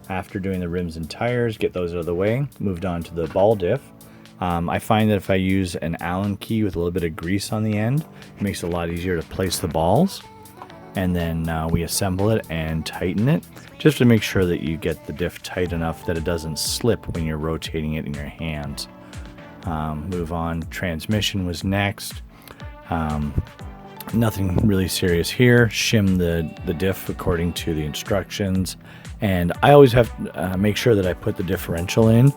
After doing the rims and tires, get those out of the way, moved on to the ball diff. I find that if I use an Allen key with a little bit of grease on the end, it makes it a lot easier to place the balls. And then we assemble it and tighten it, just to make sure that you get the diff tight enough that it doesn't slip when you're rotating it in your hands. Move on. Transmission was next. Nothing really serious here. Shim the diff according to the instructions. And I always have to make sure that I put the differential in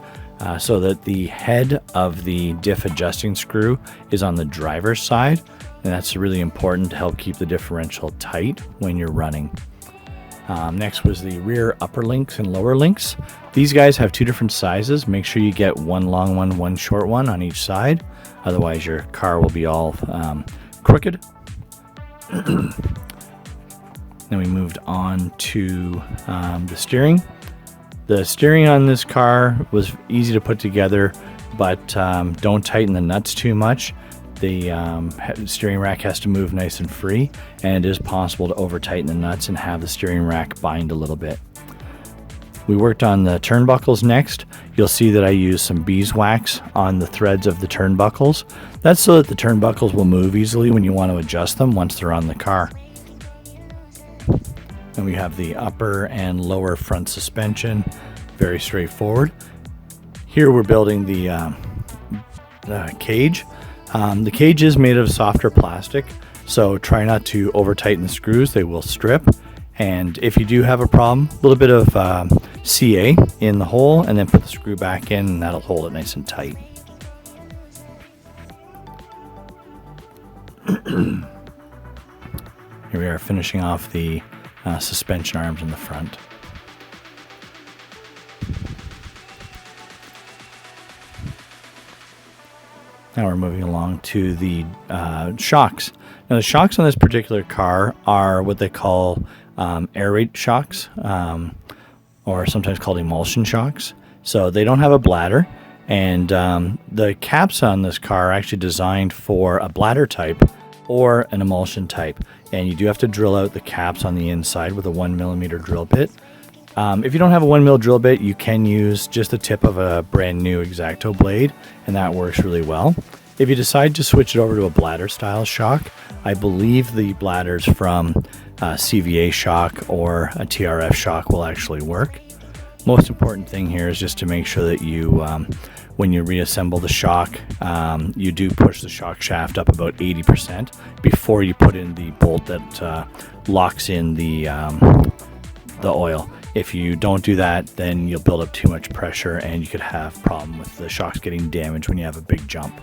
so that the head of the diff adjusting screw is on the driver's side. And that's really important to help keep the differential tight when you're running. Next was the rear upper links and lower links. These guys have two different sizes. Make sure you get one long one, one short one on each side. Otherwise your car will be all crooked. Then we moved on to the steering. The steering on this car was easy to put together, but don't tighten the nuts too much. The steering rack has to move nice and free, and it is possible to over tighten the nuts and have the steering rack bind a little bit. We worked on the turnbuckles next. You'll see that I use some beeswax on the threads of the turnbuckles. That's so that the turnbuckles will move easily when you want to adjust them once they're on the car. And we have the upper and lower front suspension. Very straightforward. Here we're building the cage. The cage is made of softer plastic, so try not to over tighten the screws. They will strip. And if you do have a problem, a little bit of CA in the hole, and then put the screw back in, and that'll hold it nice and tight. Here we are finishing off the suspension arms in the front. Now we're moving along to the shocks. Now the shocks on this particular car are what they call air raid shocks, or sometimes called emulsion shocks. So they don't have a bladder, and the caps on this car are actually designed for a bladder type or an emulsion type. And you do have to drill out the caps on the inside with a 1mm drill bit. If you don't have a 1mm drill bit, you can use just the tip of a brand new X-Acto blade, and that works really well. If you decide to switch it over to a bladder style shock, I believe the bladders from CVA shock or a TRF shock will actually work. Most important thing here is just to make sure that you, when you reassemble the shock, you do push the shock shaft up about 80% before you put in the bolt that locks in the oil. If you don't do that, then you'll build up too much pressure and you could have problem with the shocks getting damaged when you have a big jump.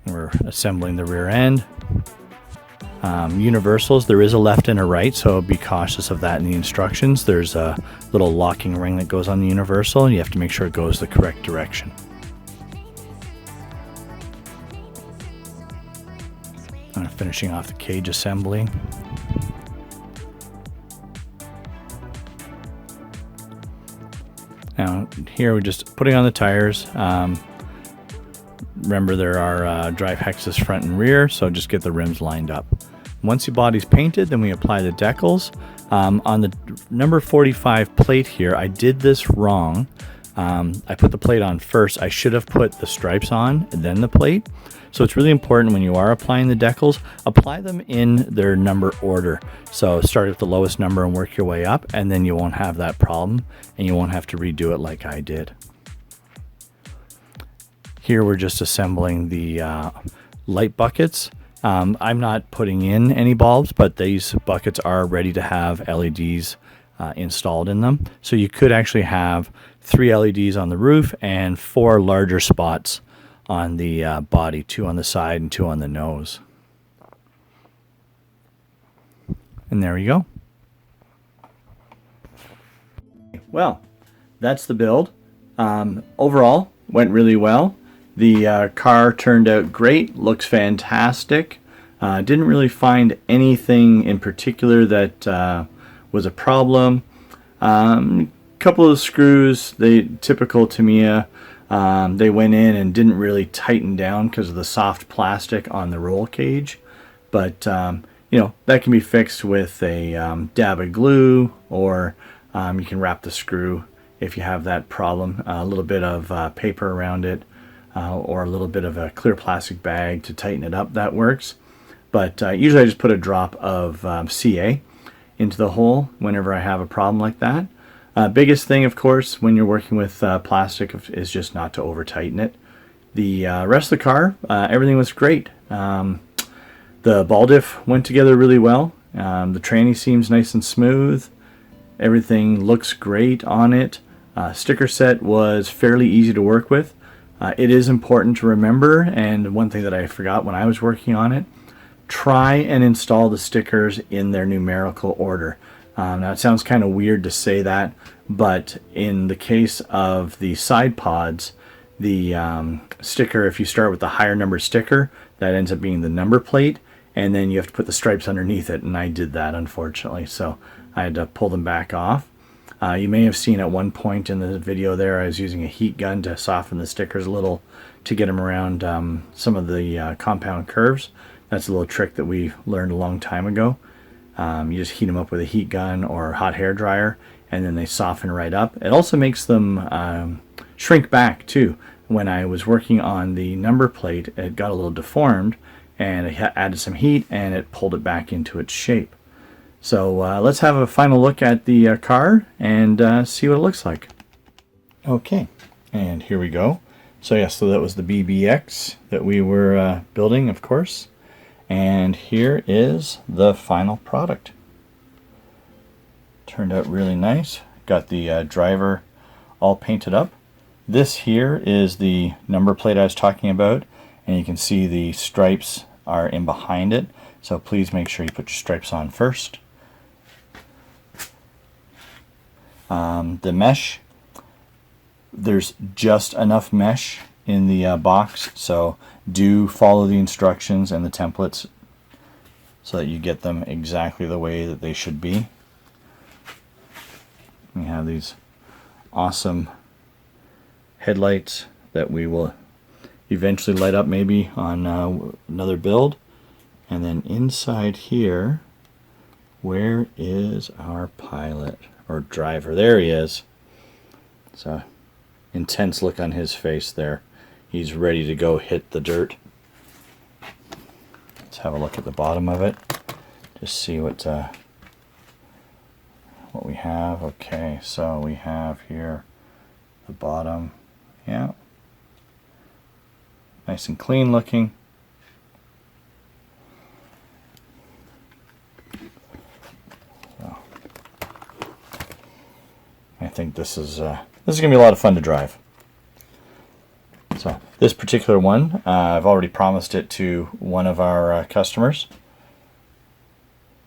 We're assembling the rear end. Universals, there is a left and a right, so be cautious of that in the instructions. There's a little locking ring that goes on the universal, and you have to make sure it goes the correct direction. Finishing off the cage assembly. Now here we're just putting on the tires. Remember there are drive hexes front and rear, so just get the rims lined up. Once the body's painted, then we apply the decals. On the number 45 plate here, I did this wrong. I put the plate on first. I should have put the stripes on and then the plate. So it's really important when you are applying the decals, apply them in their number order. So start at the lowest number and work your way up, and then you won't have that problem and you won't have to redo it like I did. Here we're just assembling the light buckets. I'm not putting in any bulbs, but these buckets are ready to have LEDs installed in them. So you could actually have 3 LEDs on the roof and 4 larger spots on the body, 2 on the side and 2 on the nose. And there we go. Well, that's the build. Overall, went really well. The car turned out great, looks fantastic. Didn't really find anything in particular that was a problem. Couple of screws, typical Tamiya, they went in and didn't really tighten down because of the soft plastic on the roll cage. But you know, that can be fixed with a dab of glue or You can wrap the screw if you have that problem. A little bit of paper around it, or a little bit of a clear plastic bag to tighten it up, that works. But usually I just put a drop of CA into the hole whenever I have a problem like that. Biggest thing, of course, when you're working with plastic is just not to over tighten it. The rest of the car, everything was great. The ball diff went together really well. The tranny seems nice and smooth. Everything looks great on it. Sticker set was fairly easy to work with. It is important to remember, and one thing that I forgot when I was working on it, try and install the stickers in their numerical order. Now it sounds kind of weird to say that, but in the case of the side pods, the sticker, if you start with the higher number sticker, that ends up being the number plate, and then you have to put the stripes underneath it, and I did that, unfortunately, so I had to pull them back off. You may have seen at one point in the video there I was using a heat gun to soften the stickers a little to get them around some of the compound curves. That's a little trick that we learned a long time ago. You just heat them up with a heat gun or hot hair dryer, and then they soften right up. It also makes them shrink back too. When I was working on the number plate, it got a little deformed, and I added some heat and it pulled it back into its shape. So let's have a final look at the car and see what it looks like. Okay, and here we go. So yeah, so that was the BBX that we were building, of course. And here is the final product. Turned out really nice. Got the driver all painted up. This here is the number plate I was talking about, and you can see the stripes are in behind it, so please make sure you put your stripes on first. The mesh, there's just enough mesh in the box, so do follow the instructions and the templates so that you get them exactly the way that they should be. We have these awesome headlights that we will eventually light up maybe on another build. And then inside here, where is our pilot or driver? There he is. It's a intense look on his face there. He's ready to go hit the dirt. Let's have a look at the bottom of it. Just see what we have. Okay, so we have here the bottom. Yeah. Nice and clean looking. So, I think this is going to be a lot of fun to drive. So this particular one, I've already promised it to one of our customers.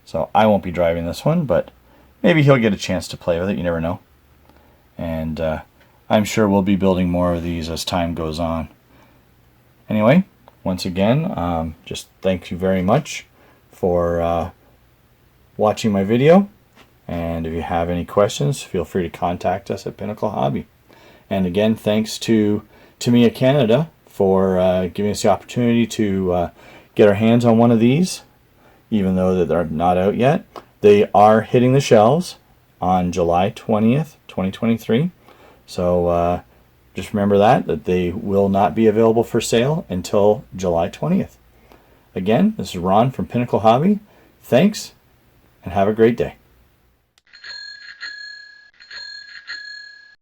So I won't be driving this one, but maybe he'll get a chance to play with it. You never know. And I'm sure we'll be building more of these as time goes on. Anyway, once again, just thank you very much for watching my video. And if you have any questions, feel free to contact us at Pinnacle Hobby. And again, thanks to Tamiya Canada for giving us the opportunity to get our hands on one of these, even though that they're not out yet. They are hitting the shelves on July 20th, 2023. So just remember that they will not be available for sale until July 20th. Again, this is Ron from Pinnacle Hobby. Thanks, and have a great day.